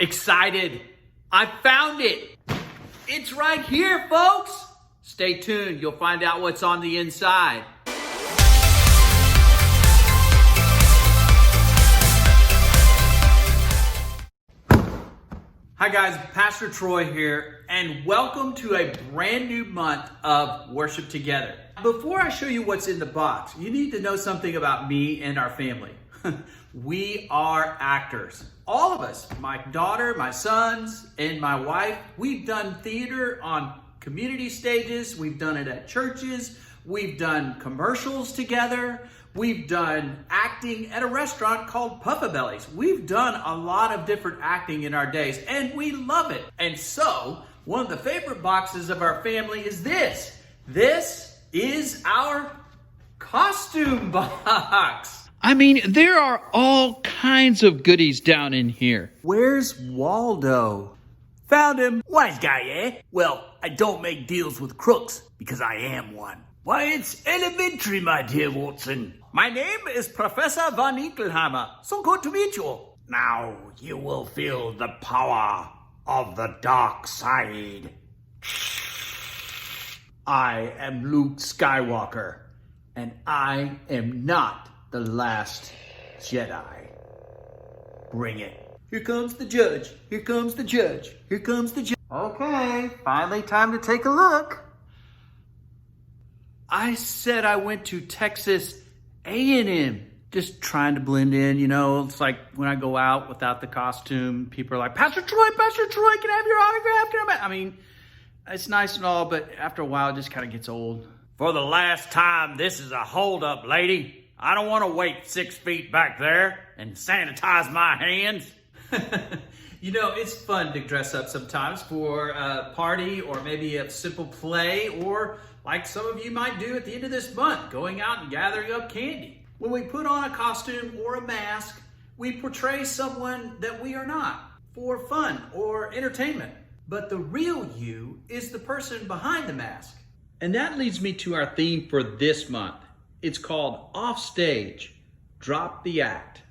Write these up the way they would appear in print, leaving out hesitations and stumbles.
excited. I found it. It's right here, folks. Stay tuned. You'll find out what's on the inside. Hi guys, Pastor Troy here, and welcome to a brand new month of worship together. Before I show you what's in the box, you need to know something about me and our family. We are actors. All of us, my daughter, my sons, and my wife, we've done theater on community stages, we've done it at churches, we've done commercials together, we've done acting at a restaurant called Puffa Bellies. We've done a lot of different acting in our days, and we love it. And so, one of the favorite boxes of our family is this. This is our costume box. I mean, there are all kinds of goodies down in here. Where's Waldo? Found him. Wise guy, eh? Well, I don't make deals with crooks, because I am one. Why, it's elementary, my dear Watson. My name is Professor Von Inkelheimer. So good to meet you. Now you will feel the power of the dark side. I am Luke Skywalker, and I am not the last Jedi. Bring it. Here comes the judge. Here comes the judge. Here comes the judge. Okay, finally time to take a look. I said I went to Texas A&M. Just trying to blend in, you know. It's like when I go out without the costume, people are like, Pastor Troy, can I have your autograph? I mean, it's nice and all, but after a while, it just kind of gets old. For the last time, this is a holdup, lady. I don't want to wait 6 feet back there and sanitize my hands. You know, it's fun to dress up sometimes for a party or maybe a simple play, or like some of you might do at the end of this month, going out and gathering up candy. When we put on a costume or a mask, we portray someone that we are not for fun or entertainment. But the real you is the person behind the mask. And that leads me to our theme for this month. It's called Offstage, Drop the Act.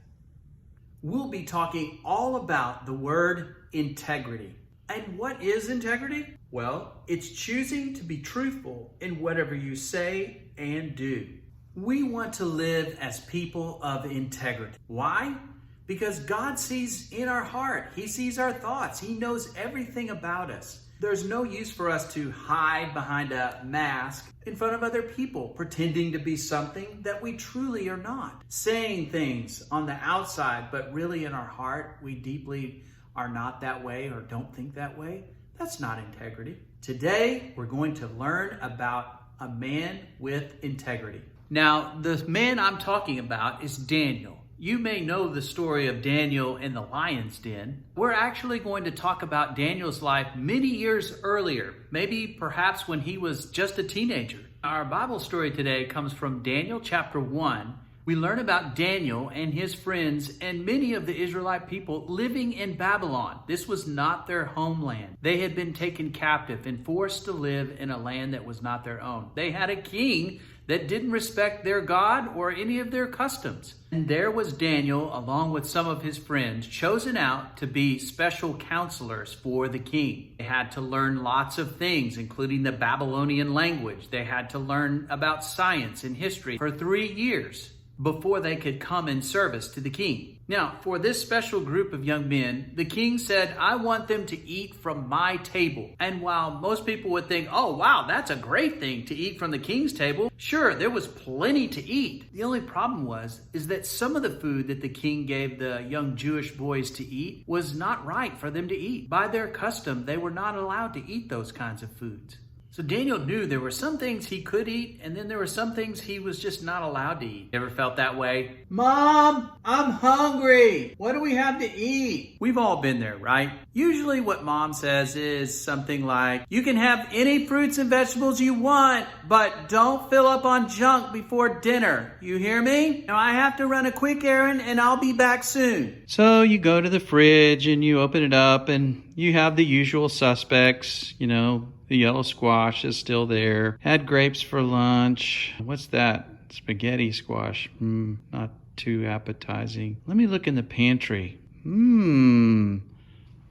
We'll be talking all about the word integrity. And what is integrity? Well, it's choosing to be truthful in whatever you say and do. We want to live as people of integrity. Why? Because God sees in our heart. He sees our thoughts. He knows everything about us. There's no use for us to hide behind a mask in front of other people, pretending to be something that we truly are not. Saying things on the outside, but really in our heart, we deeply are not that way or don't think that way. That's not integrity. Today, we're going to learn about a man with integrity. Now, the man I'm talking about is Daniel. You may know the story of Daniel in the lion's den. We're actually going to talk about Daniel's life many years earlier, maybe perhaps when he was just a teenager. Our Bible story today comes from Daniel chapter 1. We learn about Daniel and his friends and many of the Israelite people living in Babylon. This was not their homeland. They had been taken captive and forced to live in a land that was not their own. They had a king that didn't respect their God or any of their customs. And there was Daniel, along with some of his friends, chosen out to be special counselors for the king. They had to learn lots of things, including the Babylonian language. They had to learn about science and history for 3 years before they could come in service to the king. Now, for this special group of young men, the king said, I want them to eat from my table. And while most people would think, oh, wow, that's a great thing to eat from the king's table, sure, there was plenty to eat. The only problem is that some of the food that the king gave the young Jewish boys to eat was not right for them to eat. By their custom, they were not allowed to eat those kinds of foods. So Daniel knew there were some things he could eat, and then there were some things he was just not allowed to eat. Ever felt that way? Mom, I'm hungry. What do we have to eat? We've all been there, right? Usually what mom says is something like, you can have any fruits and vegetables you want, but don't fill up on junk before dinner. You hear me? Now I have to run a quick errand and I'll be back soon. So you go to the fridge and you open it up and you have the usual suspects, you know, the yellow squash is still there. Had grapes for lunch. What's that? Spaghetti squash. Not too appetizing. Let me look in the pantry.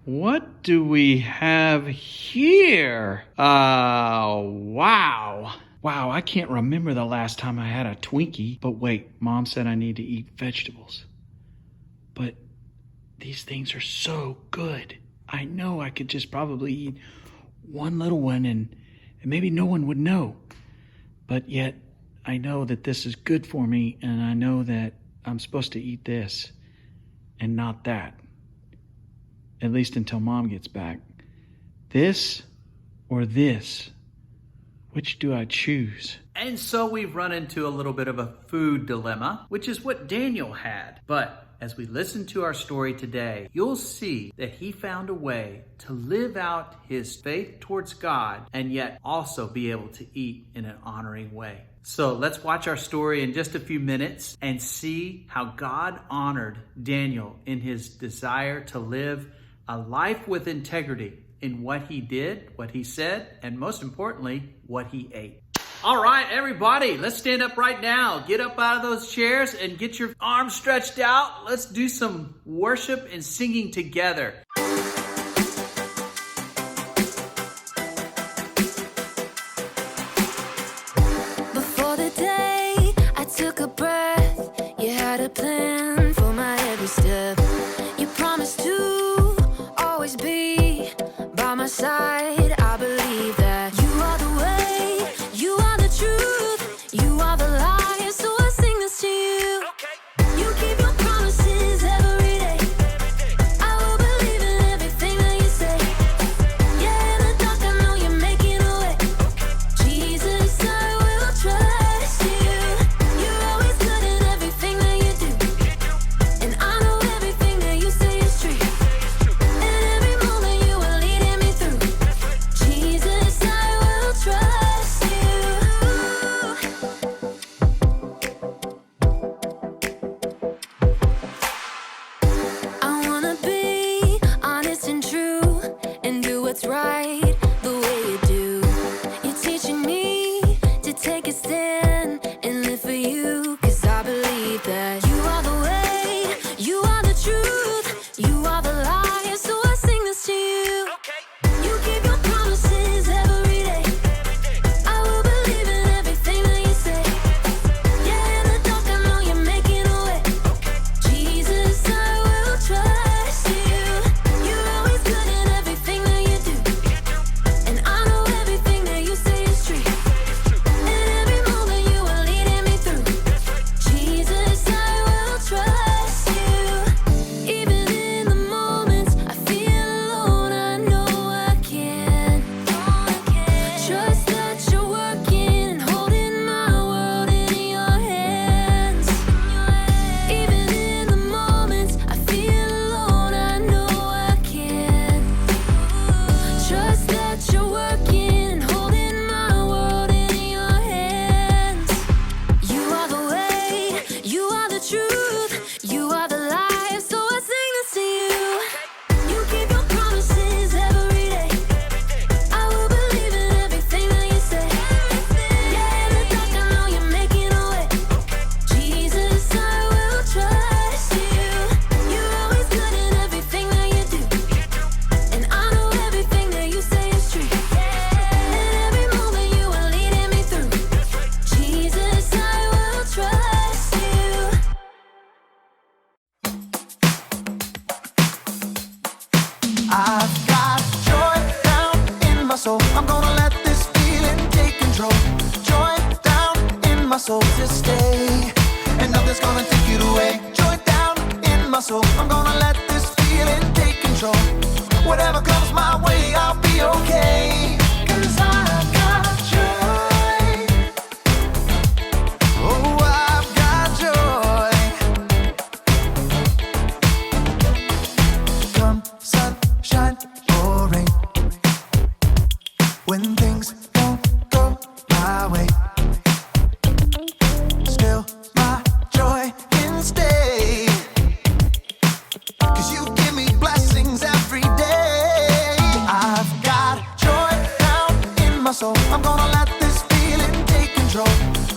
What do we have here? Wow. Wow, I can't remember the last time I had a Twinkie. But wait, Mom said I need to eat vegetables. But these things are so good. I know I could just probably eat one little one and maybe no one would know. But yet, I know that this is good for me, and I know that I'm supposed to eat this and not that. At least until Mom gets back. This or this? Which do I choose? And so we've run into a little bit of a food dilemma, which is what Daniel had. But as we listen to our story today, you'll see that he found a way to live out his faith towards God and yet also be able to eat in an honoring way. So let's watch our story in just a few minutes and see how God honored Daniel in his desire to live a life with integrity in what he did, what he said, and most importantly, what he ate. All right, everybody, let's stand up right now. Get up out of those chairs and get your arms stretched out. Let's do some worship and singing together. Before the day I took a breath, you had a plan for my every step. You promised to always be by my side. I believe that you are the way, you are the truth, you are the light. So I sing this to you. You keep your promises every day. I will believe in everything that you say. Yeah, in the dark I know you're making a way. Jesus, I will trust you. You're always good at everything that you do, and I know everything that you say is true. And every moment you are leading me through. Jesus, I will trust you. I wanna be honest and true and do what's right the way you do. You're teaching me to take a stand and live for you, 'cause I believe that you are the way, you are the truth, you are the light. So I sing this to you. You keep your promises every day. I will believe in everything that you say. Yeah, in the dark I know you're making a way. Jesus, I will trust you. You're always good at everything that you do, and I know everything that you say is true. And every moment you are leading me through. Jesus, I will trust you. Even in the moments I feel alone, I know I can trust that you're working and holding my world in your hands. Even in the moments I feel alone, I know I can trust that you're working and holding my world in your hands. You are the way, you are the truth, you are the life. So I sing this to you. You keep your promises every day. I will believe in everything that you say. Yeah, in the dark I know you're making a way. Jesus, I will trust you. You're always good at everything that you do, and I know everything that you say is true. And every moment you are leading me through. Jesus, I will trust you. I've got joy down in my soul. I'm gonna let this feeling take control. Joy down in my soul to stay, and nothing's gonna take it away. Joy down in my soul. I'm gonna let this feeling take control. Whatever comes my way, I'll be okay. 'Cause I've got joy. Oh, I've got joy. Come sunshine or rain, when things don't go my way, still my joy can stay. 'Cause you give me blessings every day. I've got joy down in my soul. I'm gonna let this feeling take control.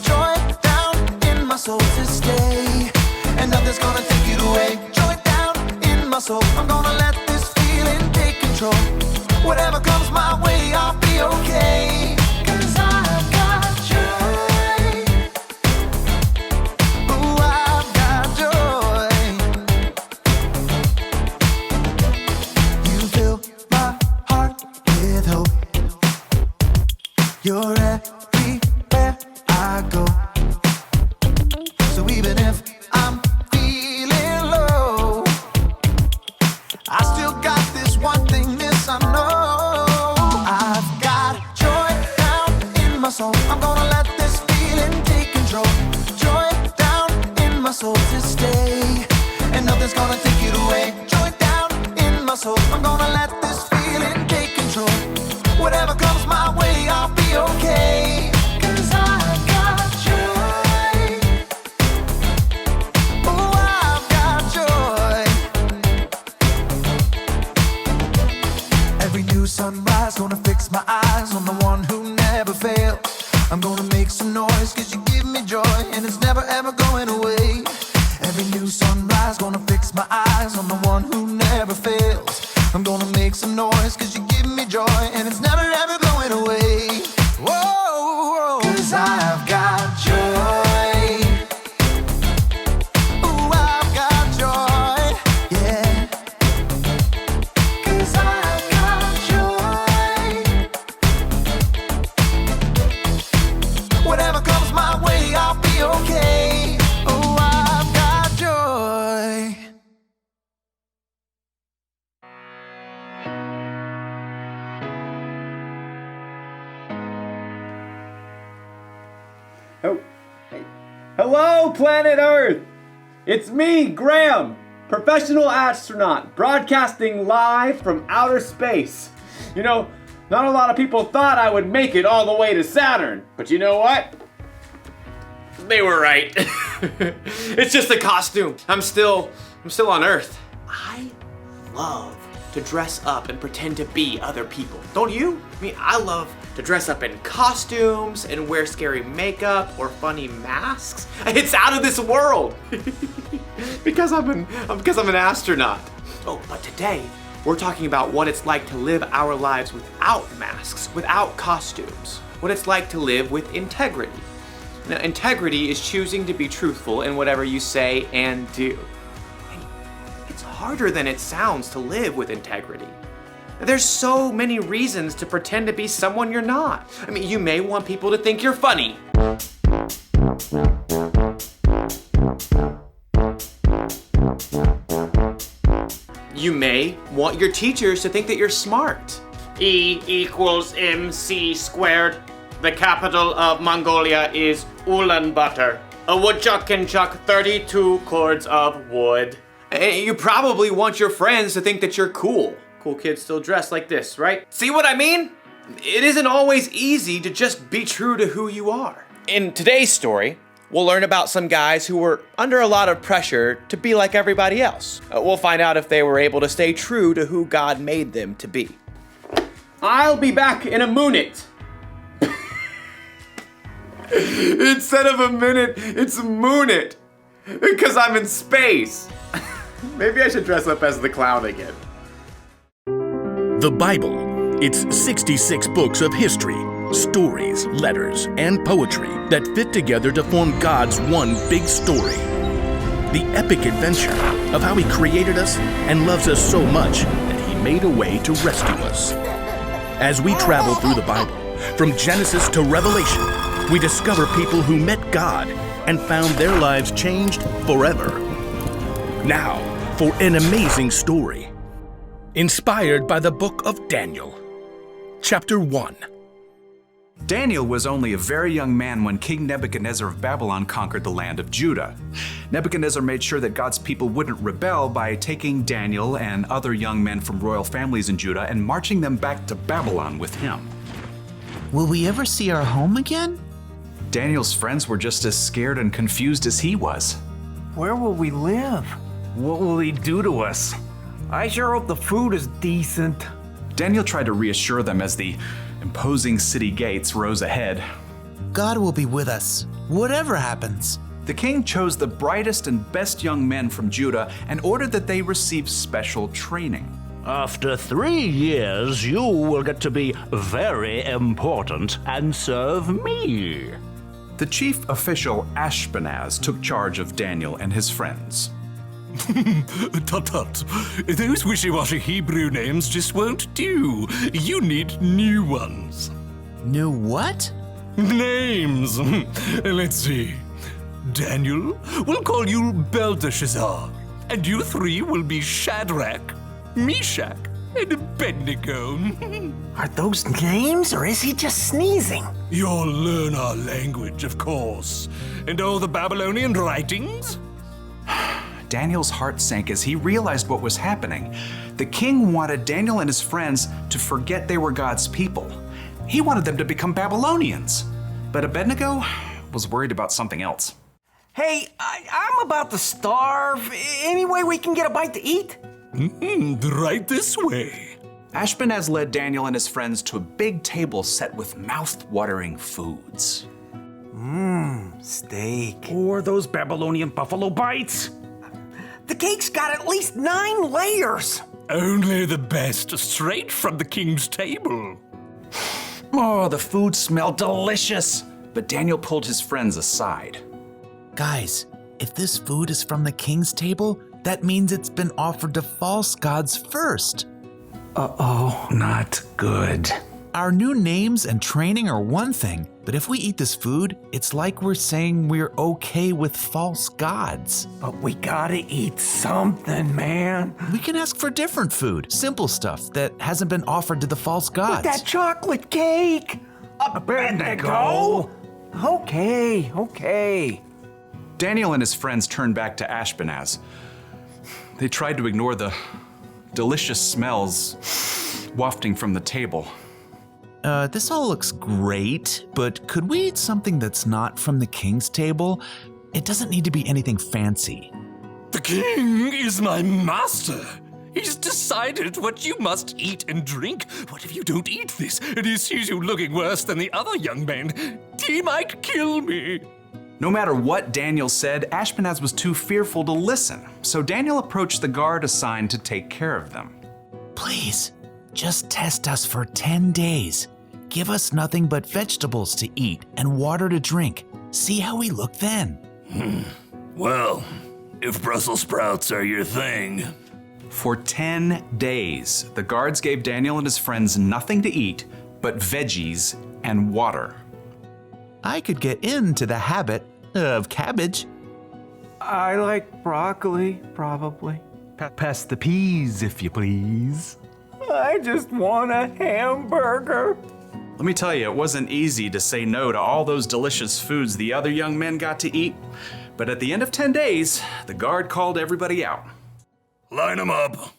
Joy down in my soul to stay, and nothing's gonna take it away. Joy down in my soul. I'm gonna let this feeling take control. Whatever comes my way, I'll be okay. 'Cause I've got joy. Ooh, I've got joy. You fill my heart with hope. You're everywhere I go. So even if I'm feeling low, I still got this one thing, this I know. I've got joy down in my soul. I'm gonna let this feeling take control. Joy down in my soul to stay, and nothing's gonna take it away. Joy down in my soul. I'm gonna let this feeling take control. Whatever comes my way, I'll be okay. 'Cause I've got joy. Oh, I've got joy. Every new sunrise gonna fix my eyes on the one who never fails. I'm gonna make some noise 'cause you give me joy, and it's never ever going away. Every new sunrise gonna fix my eyes on the one who never fails. I'm gonna make some noise 'cause you give me joy, and it's never ever going away. Whoa, 'cause I've got joy. Ooh, I've got joy, yeah. 'Cause I've got joy. Whatever comes my way, I'll be okay. Oh, I've got joy. Oh, hey. Hello, planet Earth! It's me, Graham, professional astronaut, broadcasting live from outer space. You know, not a lot of people thought I would make it all the way to Saturn, but you know what? They were right. It's just a costume. I'm still on Earth. I love to dress up and pretend to be other people. Don't you? I mean, I love to dress up in costumes and wear scary makeup or funny masks. It's out of this world. because I'm an astronaut. Oh, but today we're talking about what it's like to live our lives without masks, without costumes. What it's like to live with integrity. Now, integrity is choosing to be truthful in whatever you say and do. And it's harder than it sounds to live with integrity. There's so many reasons to pretend to be someone you're not. I mean, you may want people to think you're funny. You may want your teachers to think that you're smart. E equals MC squared. The capital of Mongolia is Ulaanbaatar. A woodchuck can chuck 32 cords of wood. And you probably want your friends to think that you're cool. Cool kids still dress like this, right? See what I mean? It isn't always easy to just be true to who you are. In today's story, we'll learn about some guys who were under a lot of pressure to be like everybody else. We'll find out if they were able to stay true to who God made them to be. I'll be back in a minute. Instead of a minute, it's a moonit. Because I'm in space. Maybe I should dress up as the clown again. The Bible. It's 66 books of history, stories, letters, and poetry that fit together to form God's one big story. The epic adventure of how He created us and loves us so much that He made a way to rescue us. As we travel through the Bible, from Genesis to Revelation, we discover people who met God and found their lives changed forever. Now, for an amazing story, inspired by the book of Daniel. Chapter 1. Daniel was only a very young man when King Nebuchadnezzar of Babylon conquered the land of Judah. Nebuchadnezzar made sure that God's people wouldn't rebel by taking Daniel and other young men from royal families in Judah and marching them back to Babylon with him. Will we ever see our home again? Daniel's friends were just as scared and confused as he was. Where will we live? What will he do to us? I sure hope the food is decent. Daniel tried to reassure them as the imposing city gates rose ahead. God will be with us, whatever happens. The king chose the brightest and best young men from Judah and ordered that they receive special training. After 3 years, you will get to be very important and serve me. The chief official Ashpenaz took charge of Daniel and his friends. Tut tut. Those wishy-washy Hebrew names just won't do. You need new ones. New what? Names. Let's see. Daniel, we'll call you Belteshazzar. And you three will be Shadrach, Meshach, and Abednego. Are those names, or is he just sneezing? You'll learn our language, of course. And all the Babylonian writings? Daniel's heart sank as he realized what was happening. The king wanted Daniel and his friends to forget they were God's people. He wanted them to become Babylonians. But Abednego was worried about something else. Hey, I'm about to starve. Any way we can get a bite to eat? Right this way. Ashpenaz led Daniel and his friends to a big table set with mouth-watering foods. Steak. Or those Babylonian buffalo bites. The cake's got at least 9 layers. Only the best, straight from the king's table. Oh, the food smelled delicious. But Daniel pulled his friends aside. Guys, if this food is from the king's table, that means it's been offered to false gods first. Uh-oh, not good. Our new names and training are one thing, but if we eat this food, it's like we're saying we're okay with false gods. But we gotta eat something, man. We can ask for different food, simple stuff that hasn't been offered to the false gods. But that chocolate cake! Abednego! Okay. Daniel and his friends turned back to Ashpenaz. They tried to ignore the delicious smells wafting from the table. This all looks great, but could we eat something that's not from the king's table? It doesn't need to be anything fancy. The king is my master. He's decided what you must eat and drink. What if you don't eat this and he sees you looking worse than the other young men? He might kill me. No matter what Daniel said, Ashpenaz was too fearful to listen, so Daniel approached the guard assigned to take care of them. Please, just test us for 10 days. Give us nothing but vegetables to eat and water to drink. See how we look then. Well, if Brussels sprouts are your thing. For 10 days, the guards gave Daniel and his friends nothing to eat but veggies and water. I could get into the habit of cabbage. I like broccoli, probably. Pass the peas, if you please. I just want a hamburger. Let me tell you, it wasn't easy to say no to all those delicious foods the other young men got to eat. But at the end of 10 days, the guard called everybody out. Line them up.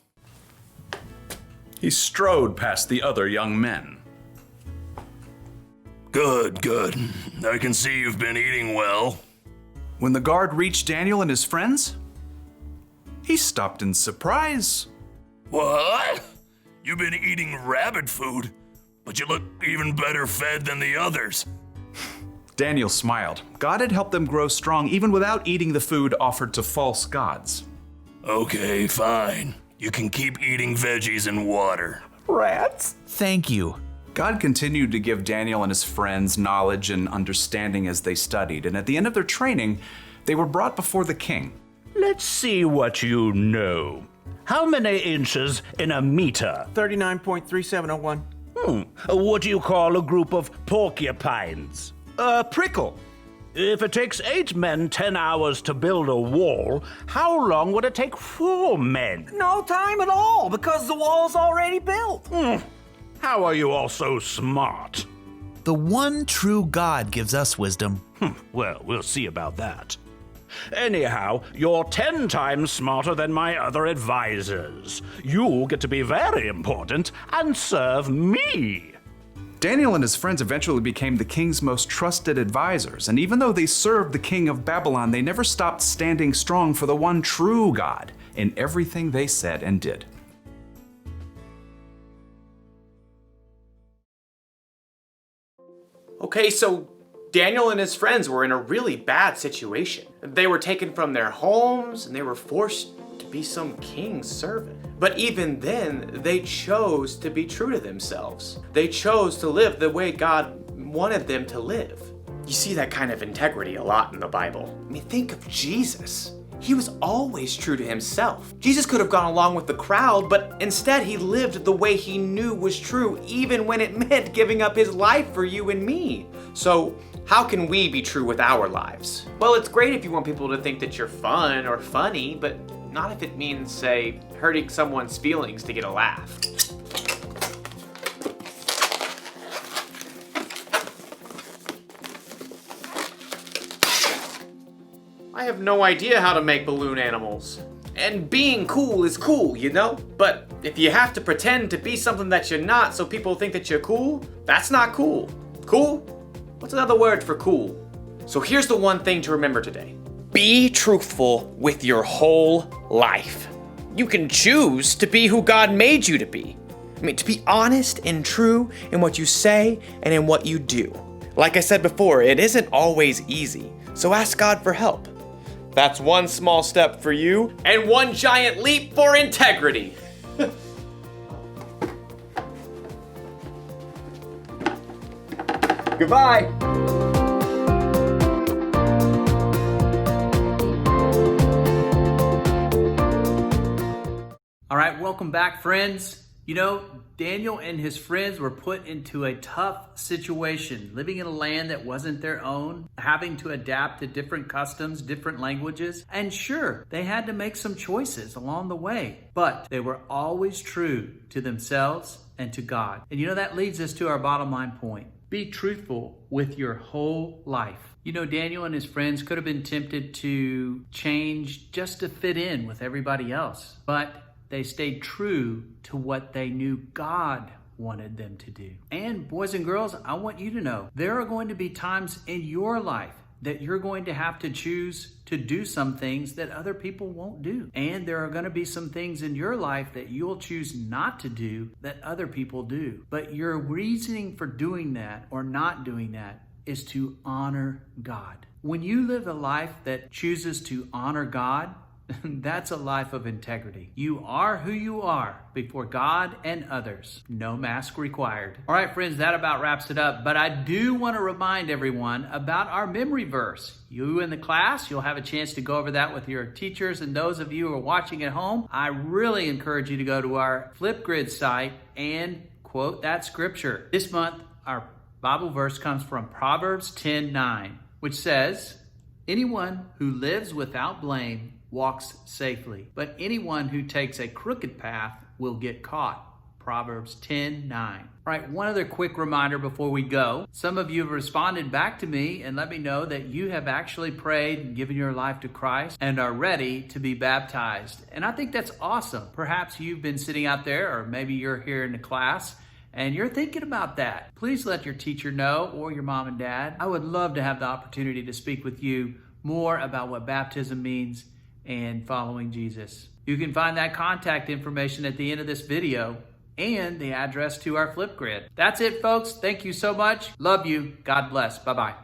He strode past the other young men. Good. I can see you've been eating well. When the guard reached Daniel and his friends, he stopped in surprise. What? You've been eating rabbit food, but you look even better fed than the others. Daniel smiled. God had helped them grow strong even without eating the food offered to false gods. Okay, fine. You can keep eating veggies and water. Rats. Thank you. God continued to give Daniel and his friends knowledge and understanding as they studied, and at the end of their training, they were brought before the king. Let's see what you know. How many inches in a meter? 39.3701. What do you call a group of porcupines? A prickle. If it takes 8 men 10 hours to build a wall, how long would it take 4 men? No time at all, because the wall's already built. How are you all so smart? The one true God gives us wisdom. Well, we'll see about that. Anyhow, you're 10 times smarter than my other advisors. You get to be very important and serve me. Daniel and his friends eventually became the king's most trusted advisors, and even though they served the king of Babylon, they never stopped standing strong for the one true God in everything they said and did. Okay, so Daniel and his friends were in a really bad situation. They were taken from their homes and they were forced to be some king's servant. But even then, they chose to be true to themselves. They chose to live the way God wanted them to live. You see that kind of integrity a lot in the Bible. I mean, think of Jesus. He was always true to himself. Jesus could have gone along with the crowd, but instead he lived the way he knew was true, even when it meant giving up his life for you and me. So how can we be true with our lives? Well, it's great if you want people to think that you're fun or funny, but not if it means, say, hurting someone's feelings to get a laugh. I have no idea how to make balloon animals. And being cool is cool, you know? But if you have to pretend to be something that you're not so people think that you're cool, that's not cool. Cool? What's another word for cool? So here's the one thing to remember today. Be truthful with your whole life. You can choose to be who God made you to be. I mean, to be honest and true in what you say and in what you do. Like I said before, it isn't always easy, so ask God for help. That's one small step for you and one giant leap for integrity. Goodbye. All right, welcome back, friends. You know, Daniel and his friends were put into a tough situation, living in a land that wasn't their own, having to adapt to different customs, different languages. And sure, they had to make some choices along the way, but they were always true to themselves and to God. And you know, that leads us to our bottom line point. Be truthful with your whole life. You know, Daniel and his friends could have been tempted to change just to fit in with everybody else, but they stayed true to what they knew God wanted them to do. And boys and girls, I want you to know, there are going to be times in your life that you're going to have to choose to do some things that other people won't do. And there are going to be some things in your life that you'll choose not to do that other people do. But your reasoning for doing that or not doing that is to honor God. When you live a life that chooses to honor God, that's a life of integrity. You are who you are before God and others. No mask required. All right, friends, that about wraps it up. But I do want to remind everyone about our memory verse. You in the class, you'll have a chance to go over that with your teachers. And those of you who are watching at home, I really encourage you to go to our Flipgrid site and quote that scripture. This month, our Bible verse comes from Proverbs 10:9, which says, "Anyone who lives without blame walks safely, but anyone who takes a crooked path will get caught." Proverbs 10:9. All right, one other quick reminder before we go. Some of you have responded back to me and let me know that you have actually prayed and given your life to Christ and are ready to be baptized. And I think that's awesome. Perhaps you've been sitting out there, or maybe you're here in the class and you're thinking about that. Please let your teacher know, or your mom and dad. I would love to have the opportunity to speak with you more about what baptism means and following Jesus. You can find that contact information at the end of this video and the address to our Flipgrid. That's it, folks. Thank you so much. Love you. God bless. Bye-bye.